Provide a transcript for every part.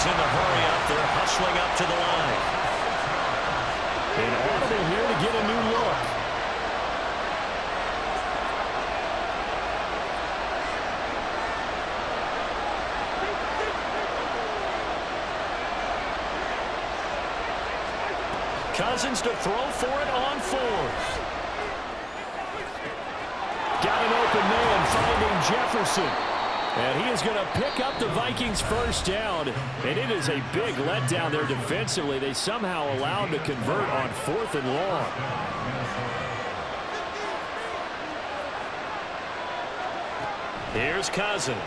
Vikings in the hurry up. They're hustling up to the line. An audible here to get a new look. Cousins to throw for it on fourth. Got an open man finding Jefferson. And he is going to pick up the Vikings first down. And it is a big letdown there defensively. They somehow allowed him to convert on 4th and long. Here's Cousins.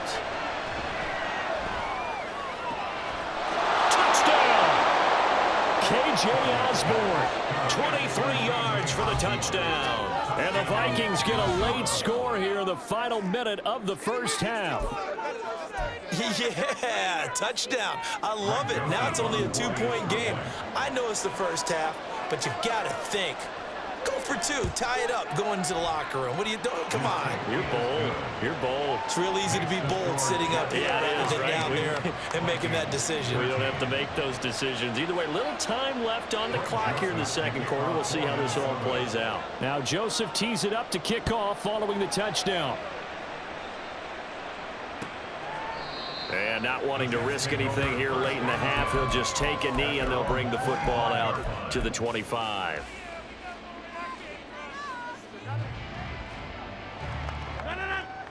K.J. Osborne, 23 yards for the touchdown. and the Vikings get a late score here in the final minute of the first half. Yeah, touchdown. I love it. Now it's only a 2-point game. I know it's the first half, but you've got to think. Go for 2, tie it up, go into the locker room. What are you doing? Come on. You're bold. You're bold. It's real easy to be bold sitting up here rather than down there and making that decision. We don't have to make those decisions. Either way, little time left on the clock here in the second quarter. We'll see how this all plays out. Now Joseph tees it up to kick off following the touchdown. And not wanting to risk anything here late in the half, he'll just take a knee and they'll bring the football out to the 25.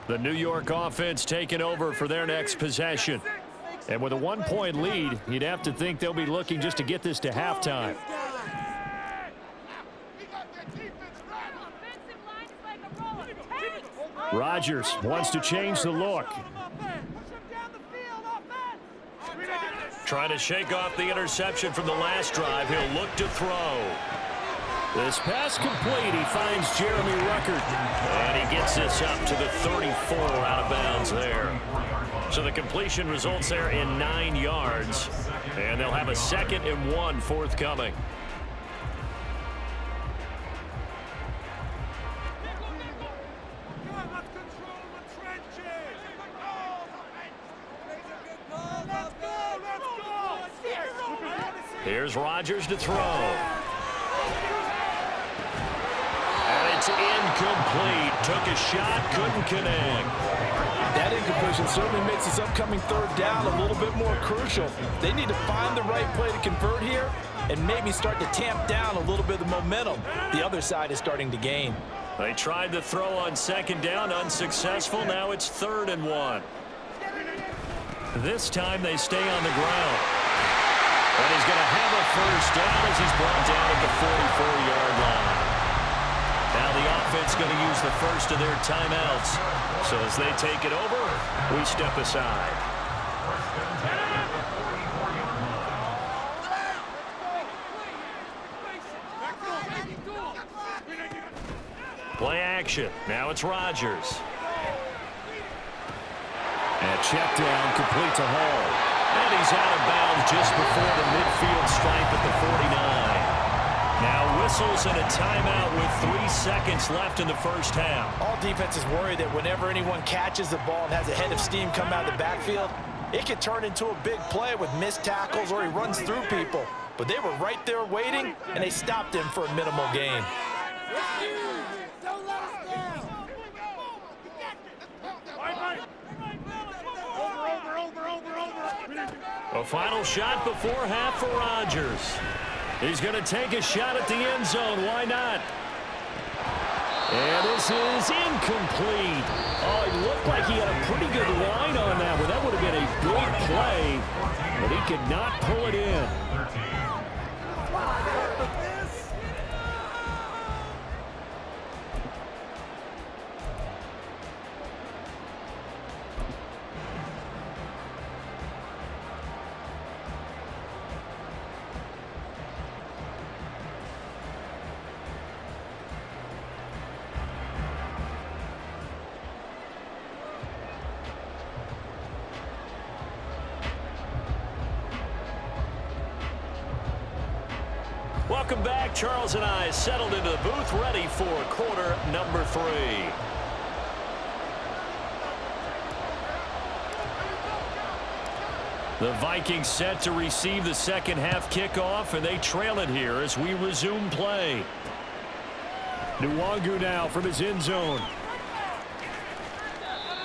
The New York offense taking over for their next possession. And with a 1-point lead, you'd have to think they'll be looking just to get this to halftime. Rodgers wants to change the look. Trying to shake off the interception from the last drive. He'll look to throw. This pass complete. He finds Jeremy Ruckert. And he gets this up to the 34 out of bounds there. So the completion results there in 9 yards. And they'll have a 2nd and 1 forthcoming. Here's Rodgers to throw. It's incomplete. Took a shot, couldn't connect. That incompletion certainly makes this upcoming 3rd down a little bit more crucial. They need to find the right play to convert here and maybe start to tamp down a little bit of momentum. The other side is starting to gain. They tried to throw on 2nd down, unsuccessful. Now it's 3rd and 1. This time they stay on the ground. And he's going to have a first down as he's brought down at the 44-yard line. Now the offense going to use the first of their timeouts. So as they take it over, we step aside. Play action. Now it's Rodgers. And check down, complete to Hall. And he's out of bounds just before the midfield stripe at the 49. Now whistles and a timeout with 3 seconds left in the first half. All defenses worry that whenever anyone catches the ball and has a head of steam come out of the backfield, it can turn into a big play with missed tackles or he runs through people. But they were right there waiting, and they stopped him for a minimal gain. A final shot before half for Rodgers. He's going to take a shot at the end zone. Why not? And this is incomplete. Oh, it looked like he had a pretty good line on that one. That would have been a big play, but he could not pull it in. Welcome back. Charles and I settled into the booth, ready for quarter number 3. The Vikings set to receive the second half kickoff, and they trail it here as we resume play. Nwangu now from his end zone.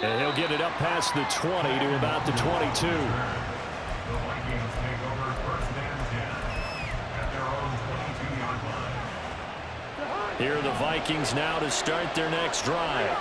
And he'll get it up past the 20 to about the 22. Here are the Vikings now to start their next drive.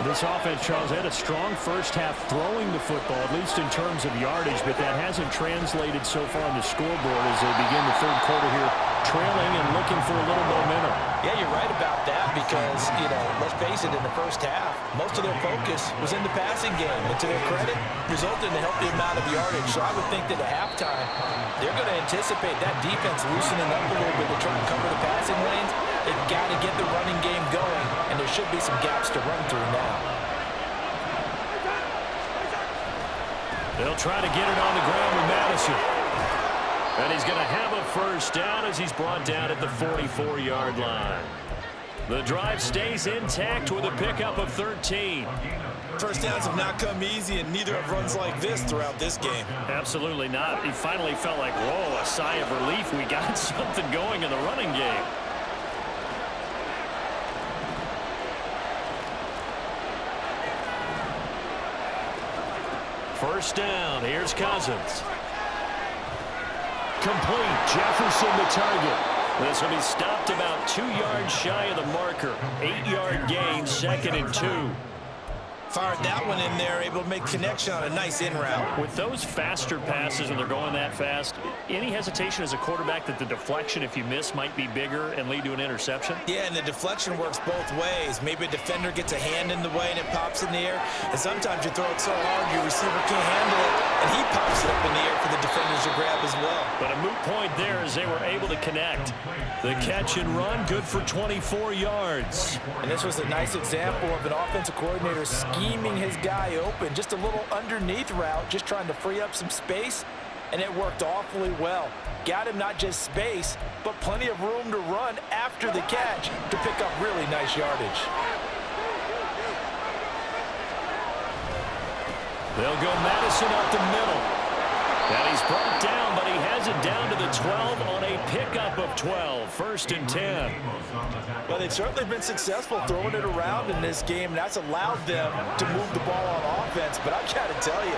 This offense, Charles, had a strong first half throwing the football, at least in terms of yardage, but that hasn't translated so far on the scoreboard as they begin the third quarter here, trailing and looking for a little momentum. Yeah, you're right about that because, let's face it, in the first half, most of their focus was in the passing game. And to their credit, resulted in a healthy amount of yardage. So I would think that at halftime, they're going to anticipate that defense loosening up a little bit to try and cover the passing lanes. They've got to get the running game going, and there should be some gaps to run through now. They'll try to get it on the ground with Madison. And he's going to have a first down as he's brought down at the 44-yard line. The drive stays intact with a pickup of 13. First downs have not come easy, and neither have runs like this throughout this game. Absolutely not. He finally felt like, whoa, a sigh of relief. We got something going in the running game. First down. Here's Cousins. Complete. Jefferson the target. This will be stopped about 2 yards shy of the marker. 8-yard gain, 2nd and 2. Fired that one in there, able to make connection on a nice in route. With those faster passes and they're going that fast, any hesitation as a quarterback that the deflection, if you miss, might be bigger and lead to an interception? Yeah, and the deflection works both ways. Maybe a defender gets a hand in the way and it pops in the air. And sometimes you throw it so hard your receiver can't handle it, and he pops it up in the air for the defenders to grab as well. But a moot point there as they were able to connect. The catch and run, good for 24 yards. And this was a nice example of an offensive coordinator scheming his guy open. Just a little underneath route, just trying to free up some space, and it worked awfully well. Got him not just space, but plenty of room to run after the catch to pick up really nice yardage. They'll go Madison up the middle. And he's brought down, but he has it down to the 12 on a pickup of 12. 1st and 10. Well, they've certainly been successful throwing it around in this game, and that's allowed them to move the ball on offense. But I've got to tell you,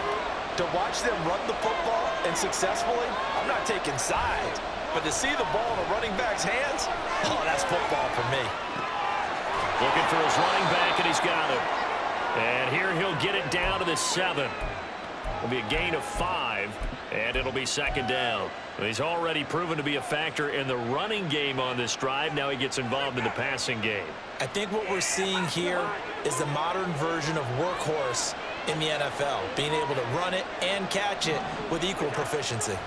to watch them run the football and successfully, I'm not taking sides. But to see the ball in a running back's hands, oh, that's football for me. Looking for his running back, and he's got it. And here he'll get it down to the 7. It'll be a gain of 5, and it'll be 2nd down. He's already proven to be a factor in the running game on this drive. Now he gets involved in the passing game. I think what we're seeing here is the modern version of workhorse in the NFL, being able to run it and catch it with equal proficiency.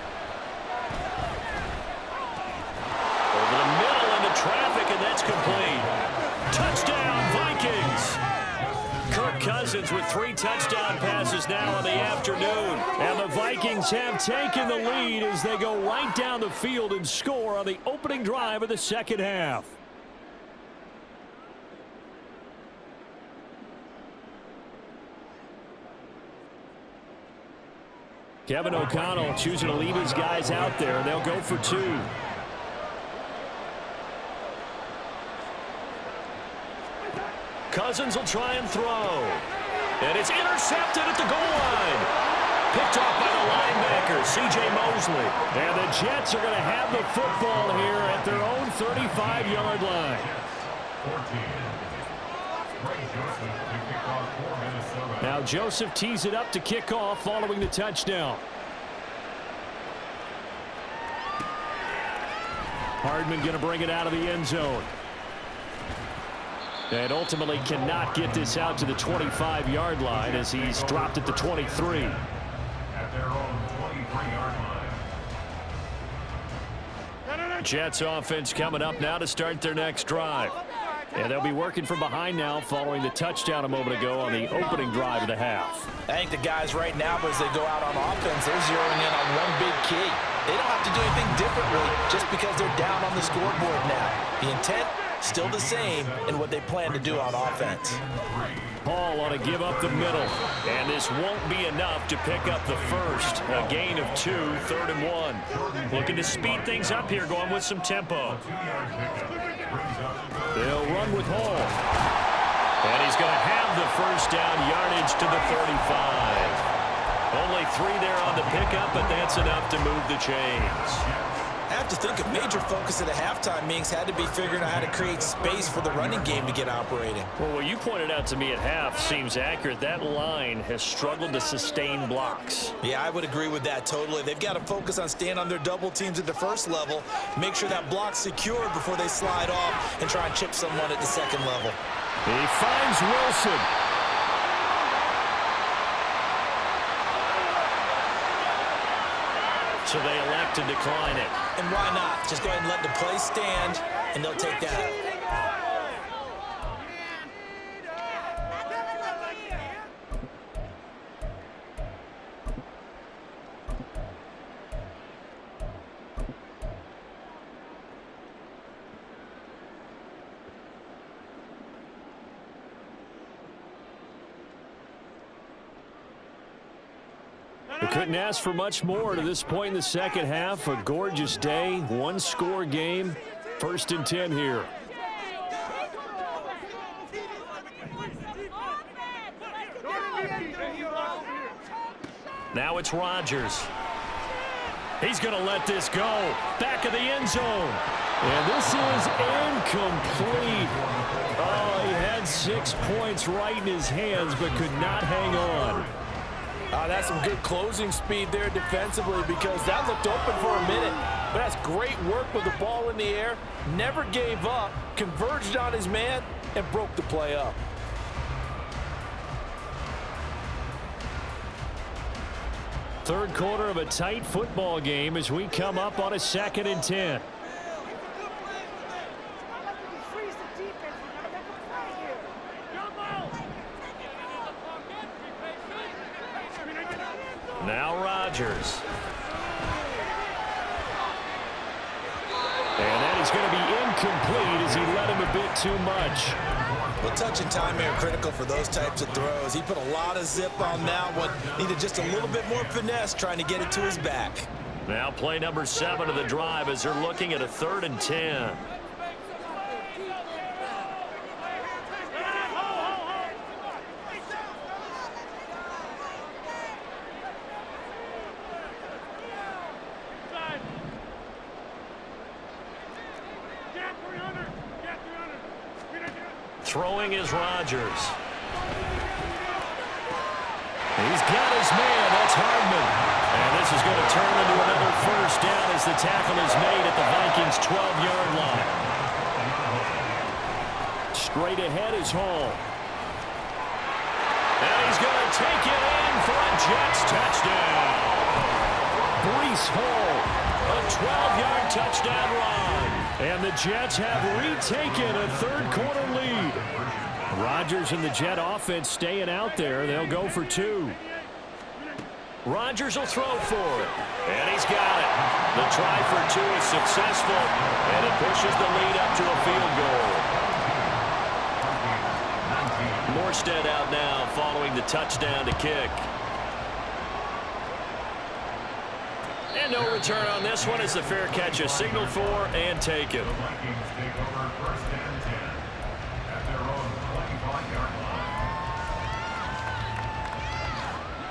Over the middle into traffic, and that's complete. Touchdown, Vikings! Kirk Cousins with 3 touchdown passes now in the afternoon. And the Vikings have taken the lead as they go right down the field and score on the opening drive of the second half. Kevin O'Connell choosing to leave his guys out there, and they'll go for 2. Cousins will try and throw. And it's intercepted at the goal line. Picked off by the linebacker, C.J. Mosley. And the Jets are going to have the football here at their own 35-yard line. Now Joseph tees it up to kick off following the touchdown. Hardman going to bring it out of the end zone. And ultimately cannot get this out to the 25-yard line as he's dropped at the 23. Jets offense coming up now to start their next drive. And they'll be working from behind now following the touchdown a moment ago on the opening drive of the half. I think the guys right now, as they go out on offense, they're zeroing in on one big key. They don't have to do anything differently just because they're down on the scoreboard now. The intent, still the same in what they plan to do on offense. Hall ought to give up the middle. And this won't be enough to pick up the first. A gain of 2, 3rd and 1. Looking to speed things up here, going with some tempo. They'll run with Hall. And he's going to have the first down, yardage to the 35. Only 3 there on the pickup, but that's enough to move the chains. I have to think a major focus at a halftime means had to be figuring out how to create space for the running game to get operating. Well, what you pointed out to me at half seems accurate. That line has struggled to sustain blocks. Yeah, I would agree with that totally. They've got to focus on staying on their double teams at the first level, make sure that block's secured before they slide off and try and chip someone at the second level. He finds Wilson. So they elect to decline it. And why not? Just go ahead and let the play stand, and they'll take that. They couldn't ask for much more to this point in the second half. A gorgeous day, one-score game. 1st and 10 here. Now it's Rodgers. He's going to let this go. Back of the end zone. And this is incomplete. Oh, he had 6 points right in his hands, but could not hang on. That's some good closing speed there defensively because that looked open for a minute. But that's great work with the ball in the air. Never gave up, converged on his man, and broke the play up. Third quarter of a tight football game as we come up on a 2nd and 10. Now Rodgers. And that is going to be incomplete as he let him a bit too much. Well, touch and time are critical for those types of throws. He put a lot of zip on that one. Needed just a little bit more finesse trying to get it to his back. Now play number 7 of the drive as they're looking at a 3rd and 10. Throwing is Rodgers. He's got his man. That's Hardman. And this is going to turn into another first down as the tackle is made at the Vikings' 12-yard line. Straight ahead is Hall. And he's going to take it in for a Jets touchdown. Breece Hall, a 12-yard touchdown run. And the Jets have retaken a third-quarter lead. Rodgers and the Jet offense staying out there. They'll go for 2. Rodgers will throw for it. And he's got it. The try for 2 is successful. And it pushes the lead up to a field goal. Morstead out now following the touchdown to kick. And no return on this one as the fair catch is signaled for and taken.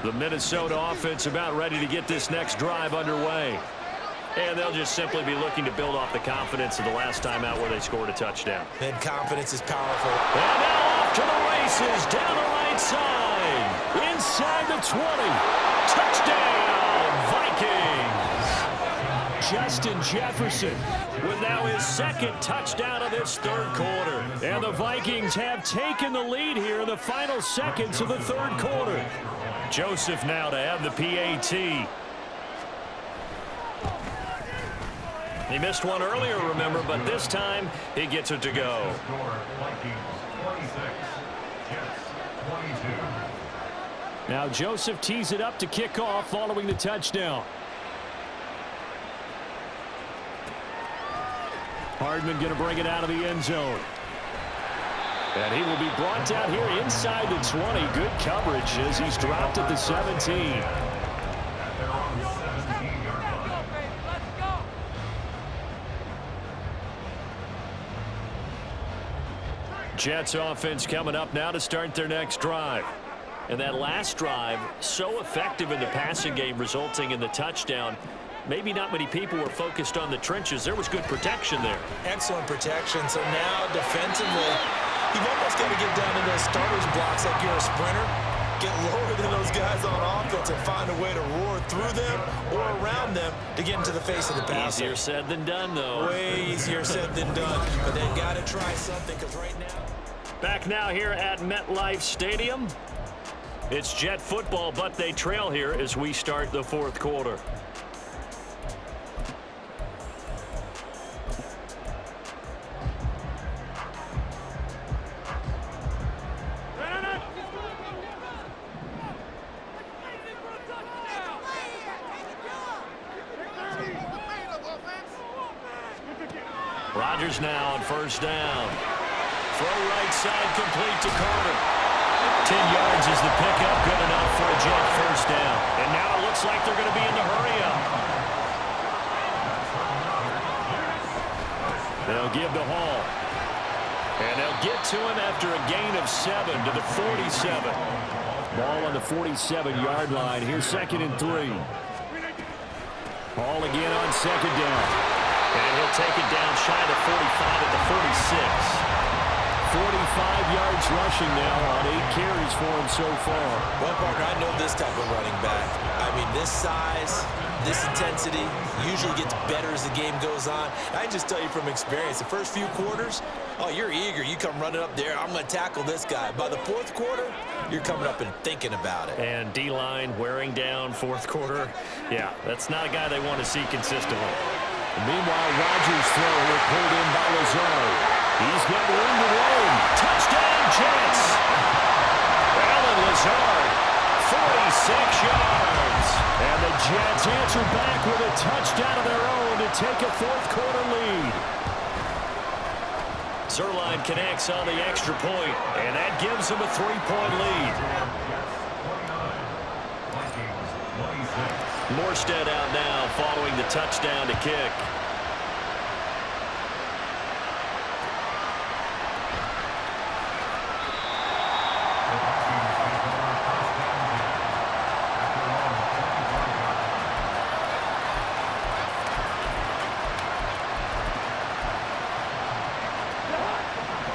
The Minnesota offense about ready to get this next drive underway. And they'll just simply be looking to build off the confidence of the last time out where they scored a touchdown. And confidence is powerful. And now off to the races down the right side. Inside the 20. Touchdown, Vikings. Justin Jefferson with now his 2nd touchdown of this third quarter. And the Vikings have taken the lead here in the final seconds of the third quarter. Joseph now to have the PAT. He missed one earlier, remember, but this time he gets it to go. Now Joseph tees it up to kick off following the touchdown. Hardman going to bring it out of the end zone. And he will be brought down here inside the 20. Good coverage as he's dropped at the 17. Jets offense coming up now to start their next drive. And that last drive, so effective in the passing game, resulting in the touchdown. Maybe not many people were focused on the trenches. There was good protection there. Excellent protection. So now defensively, you've almost got to get down to those starters blocks like you're a sprinter. Get lower than those guys on offense and find a way to roar through them or around them to get into the face of the passer. Easier said than done, though. Way easier said than done. But they've got to try something because right now. Back now here at MetLife Stadium. It's Jet football, but they trail here as we start the fourth quarter. Rodgers now on first down. Throw right side complete to Carter. 10 yards is the pickup, good enough for a Jet first down. And now it looks like they're going to be in the hurry-up. They'll give to Hall. And they'll get to him after a gain of 7 to the 47. Ball on the 47-yard line. Here's 2nd and 3. Hall again on 2nd down. And he'll take it down shy of the 45 at the 46. 45 yards rushing now on 8 carries for him so far. Well, Parker, I know this type of running back. I mean, this size, this intensity usually gets better as the game goes on. I can just tell you from experience, the first few quarters, oh, you're eager. You come running up there, I'm going to tackle this guy. By the fourth quarter, you're coming up and thinking about it. And D-line wearing down fourth quarter. Yeah, that's not a guy they want to see consistently. And meanwhile, Rodgers' throw was pulled in by Lazard. He's got room to roam. Touchdown, Jets. Alan Lazard, 46 yards. And the Jets answer back with a touchdown of their own to take a fourth quarter lead. Zerline connects on the extra point, and that gives them a 3-point lead. Morstead out now following the touchdown to kick.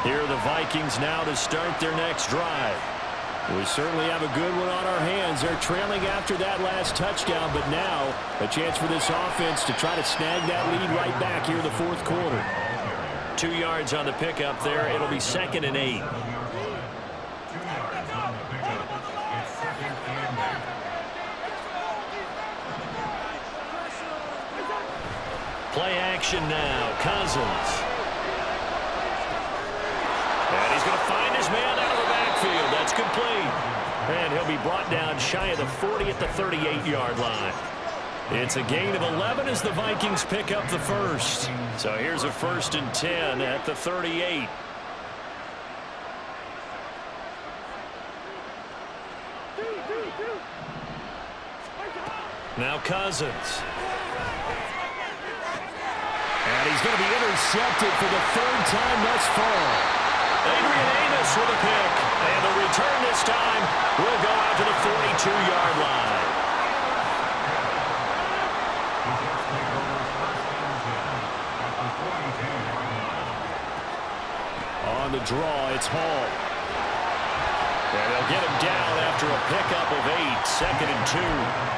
Here are the Vikings now to start their next drive. We certainly have a good one on our hands. They're trailing after that last touchdown, but now a chance for this offense to try to snag that lead right back here in the fourth quarter. 2 yards on the pickup there. It'll be 2nd and 8. Play action now. Cousins. And he's going to find his man out of the backfield. That's complete. And he'll be brought down shy of the 40 at the 38-yard line. It's a gain of 11 as the Vikings pick up the first. So here's a 1st and 10 at the 38. Now Cousins. And he's going to be intercepted for the 3rd time thus far. Adrian Amos with a pick. And the return this time will go out to the 42-yard line. On the draw, it's Hall. And they'll get him down after a pickup of 8. 2nd and 2.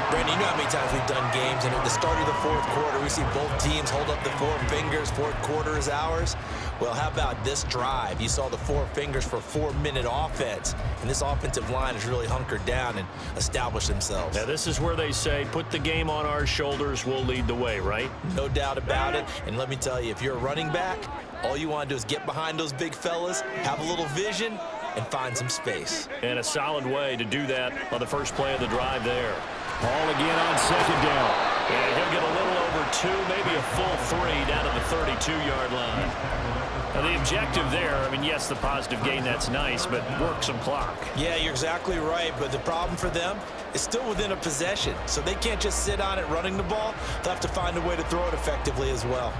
Brandon, you know how many times we've done games, and at the start of the fourth quarter, we see both teams hold up the 4 fingers. Fourth quarter is ours. Well, how about this drive? You saw the 4 fingers for 4-minute offense, and this offensive line has really hunkered down and established themselves. Now, this is where they say, put the game on our shoulders, we'll lead the way, right? No doubt about it, and let me tell you, if you're a running back, all you want to do is get behind those big fellas, have a little vision, and find some space. And a solid way to do that on the first play of the drive there. Hall again on 2nd down. And he'll get a little over 2, maybe a full 3 down to the 32-yard line. Now, the objective there, I mean, yes, the positive gain, that's nice, but work some clock. Yeah, you're exactly right, but the problem for them is still within a possession, so they can't just sit on it running the ball. They'll have to find a way to throw it effectively as well.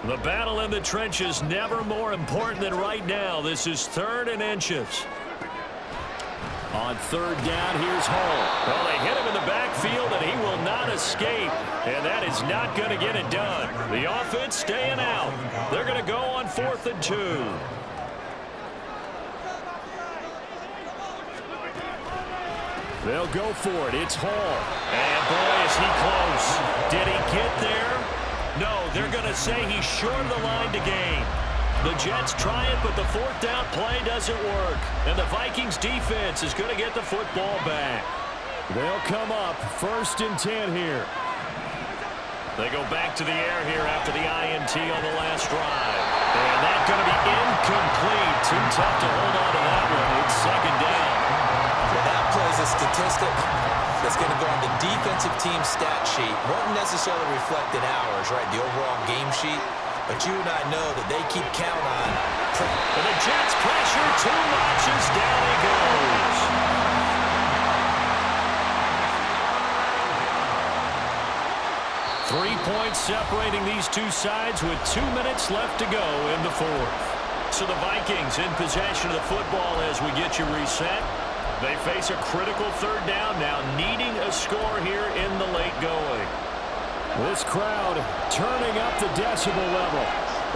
The battle in the trenches never more important than right now. This is 3rd and inches. On 3rd down, here's Hall. Well, they hit him in the backfield, and he will not escape. And that is not going to get it done. The offense staying out. They're going to go on 4th and 2. They'll go for it. It's Hall. And boy, is he close. Did he get there? No, they're going to say he's short of the line to gain. The Jets try it, but the 4th down play doesn't work. And the Vikings defense is going to get the football back. They'll come up 1st and 10 here. They go back to the air here after the INT on the last drive. And that's going to be incomplete. Too tough to hold on to that one. It's 2nd down. Well, that plays a statistic that's going to go on the defensive team stat sheet. Won't necessarily reflect in ours, right, the overall game sheet. But you and I know that they keep count on. And the Jets pressure 2 notches. Down he goes. Three points separating these two sides with 2 minutes left to go in the 4th. So the Vikings in possession of the football as we get you reset. They face a critical 3rd down now, needing a score here in the late going. This crowd turning up the decibel level.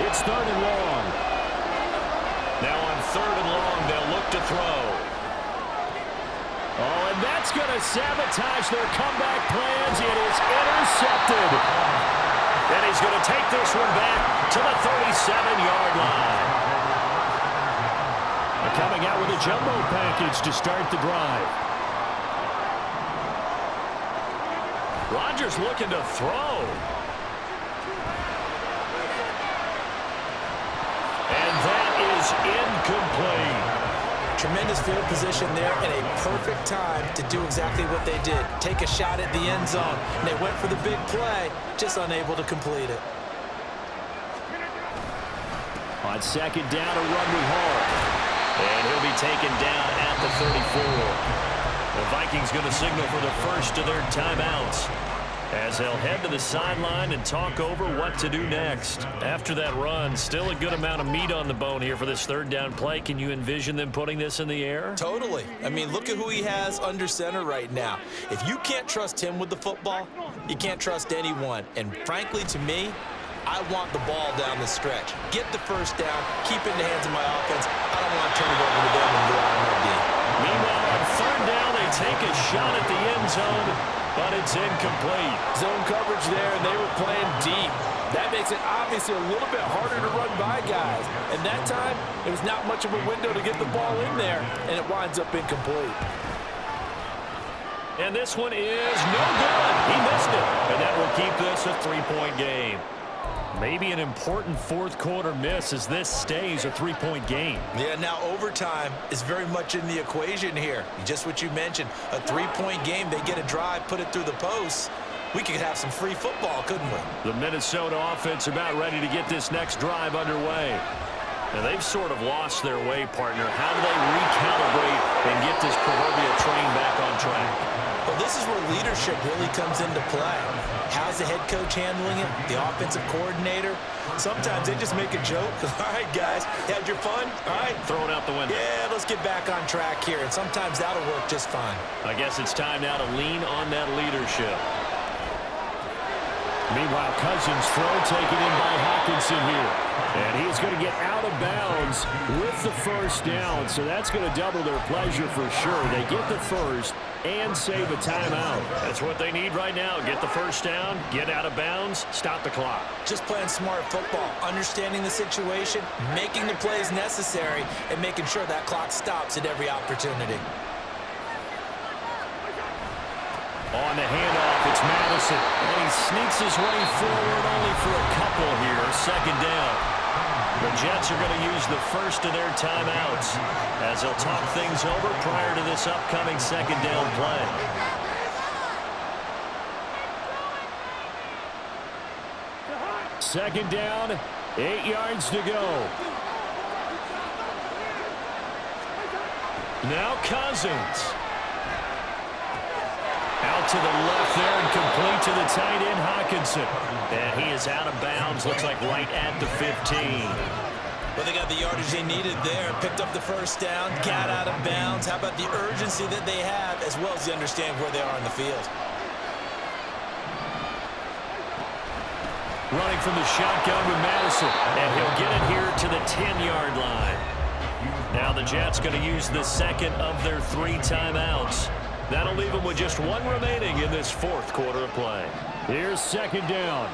It's 3rd and long. Now on 3rd and long, they'll look to throw. Oh, and that's going to sabotage their comeback plans. It is intercepted. And he's going to take this one back to the 37-yard line. They're coming out with a jumbo package to start the drive. Rodgers looking to throw. And that is incomplete. Tremendous field position there and a perfect time to do exactly what they did. Take a shot at the end zone. And they went for the big play, just unable to complete it. On 2nd down, a run with Hall. And he'll be taken down at the 34. The Vikings going to signal for the first of their timeouts as they'll head to the sideline and talk over what to do next. After that run, still a good amount of meat on the bone here for this 3rd down play. Can you envision them putting this in the air? Totally. I mean, look at who he has under center right now. If you can't trust him with the football, you can't trust anyone. And frankly, to me, I want the ball down the stretch. Get the 1st down, keep it in the hands of my offense. I don't want to turn it over to them and go out on my D. Meanwhile, on 3rd down, they take a shot at the end zone, but it's incomplete. Zone coverage there, and they were playing deep. That makes it obviously a little bit harder to run by guys. And that time, it was not much of a window to get the ball in there, and it winds up incomplete. And this one is no good. He missed it. And that will keep this a 3-point game. Maybe an important 4th quarter miss as this stays a 3-point game. Yeah, now overtime is very much in the equation here. Just what you mentioned, a 3-point game. They get a drive, put it through the posts. We could have some free football, couldn't we? The Minnesota offense about ready to get this next drive underway. And they've sort of lost their way, partner. How do they recalibrate and get this proverbial train back on track? Well, this is where leadership really comes into play. How's the head coach handling it? The offensive coordinator? Sometimes they just make a joke. All right, guys, you had your fun? All right. Throw it out the window. Yeah, let's get back on track here. And sometimes that'll work just fine. I guess it's time now to lean on that leadership. Meanwhile, Cousins' throw taken in by Hawkinson here. And he's going to get out of bounds with the 1st down. So that's going to double their pleasure for sure. They get the 1st and save a timeout. That's what they need right now. Get the 1st down, get out of bounds, stop the clock. Just playing smart football, understanding the situation, making the plays necessary, and making sure that clock stops at every opportunity. On the handoff, it's Madison. And he sneaks his way forward only for a couple here. 2nd down. The Jets are going to use the first of their timeouts as they'll talk things over prior to this upcoming 2nd down play. second down, 8 yards to go. Now Cousins. Out to the left there and complete to the tight end, Hawkinson. And he is out of bounds, looks like right at the 15. Well, they got the yardage they needed there, picked up the first down, got out of bounds. How about the urgency that they have, as well as they understand where they are in the field? Running from the shotgun with Madison. And he'll get it here to the 10-yard line. Now the Jets going to use the second of their 3 timeouts. That'll leave them with just 1 remaining in this 4th quarter of play. Here's second down.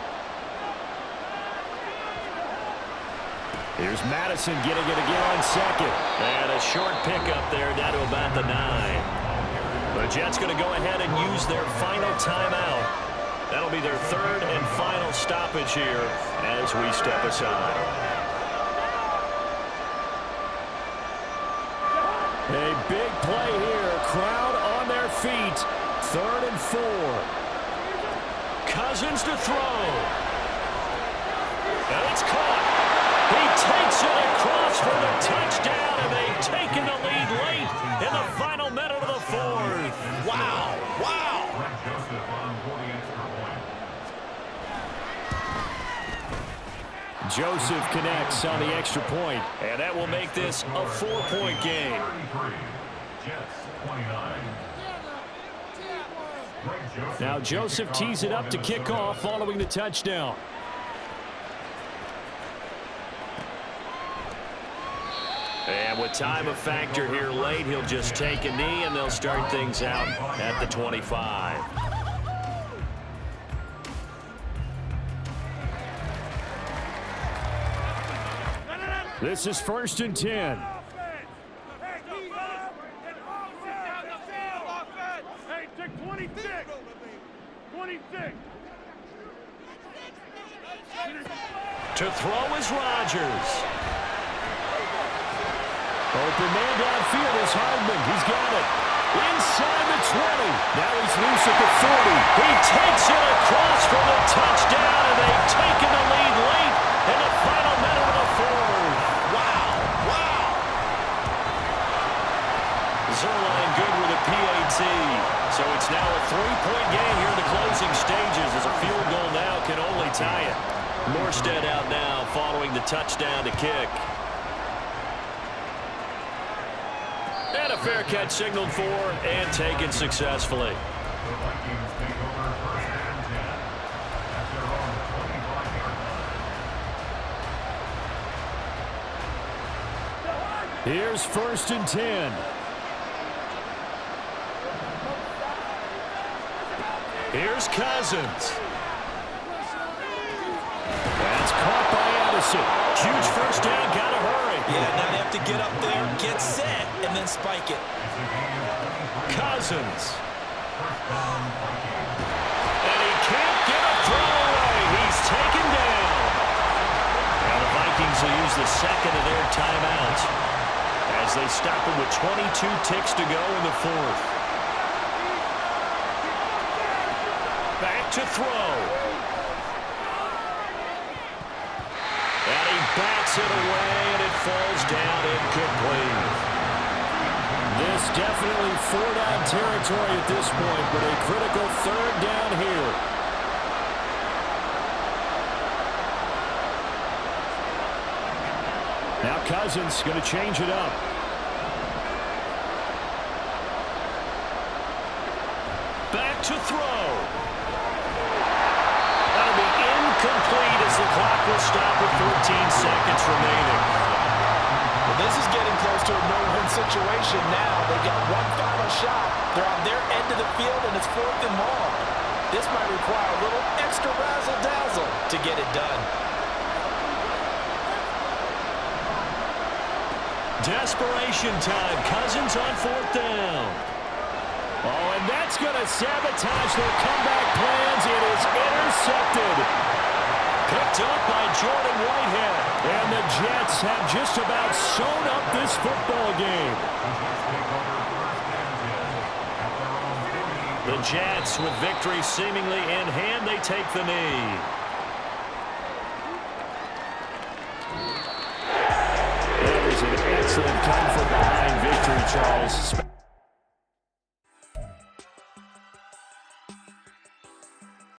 Here's Madison getting it again on second. And a short pickup there down to about the 9. The Jets going to go ahead and use their final timeout. That'll be their 3rd and final stoppage here as we step aside. A big play here. Crowd on their feet. 3rd and 4. Cousins to throw. And it's caught. He takes it across for the touchdown, and they've taken the lead late in the final minute of the 4th. Wow. Wow. Joseph connects on the extra point. And that will make this a 4-point game. Now Joseph tees it up to kick off following the touchdown. And with time a factor here late, he'll just take a knee, and they'll start things out at the 25. This is 1st and 10. Hey, take 26. 26. To throw is Rodgers. Open man downfield is Hardman. He's got it. Inside the 20. Now he's loose at the 40. He takes it across for the touchdown, and they've taken the lead late in the final minute of the 4th. Wow. Wow. Zerline good with a PAT. So it's now a 3-point game here in the closing stages, as a field goal now can only tie it. Morstead out now following the touchdown to kick. And a fair catch signaled for and taken successfully. Here's 1st and 10. Here's Cousins. That's caught by Addison. Huge first down, gotta hurry. Yeah, now they have to get up there, get set, and then spike it. Cousins. And he can't get a throw away. He's taken down. Now the Vikings will use the second of their timeouts as they stop him with 22 ticks to go in the 4th. Back to throw. And he bats it away, and it falls down incomplete. This definitely 4-down territory at this point, but a critical 3rd down here. Now Cousins going to change it up. Back to throw. That'll be incomplete as the clock will stop with 14 seconds remaining. Well, this is getting close to a no-win situation now. They've got one final shot. They're on their end of the field, and it's 4th and long. This might require a little extra razzle-dazzle to get it done. Desperation time. Cousins on 4th down. Oh, and that's going to sabotage their comeback plans. It is intercepted. Picked up by Jordan Whitehead. And the Jets have just about sewn up this football game. The Jets, with victory seemingly in hand, they take the knee. excellent come-from-behind victory, Charles.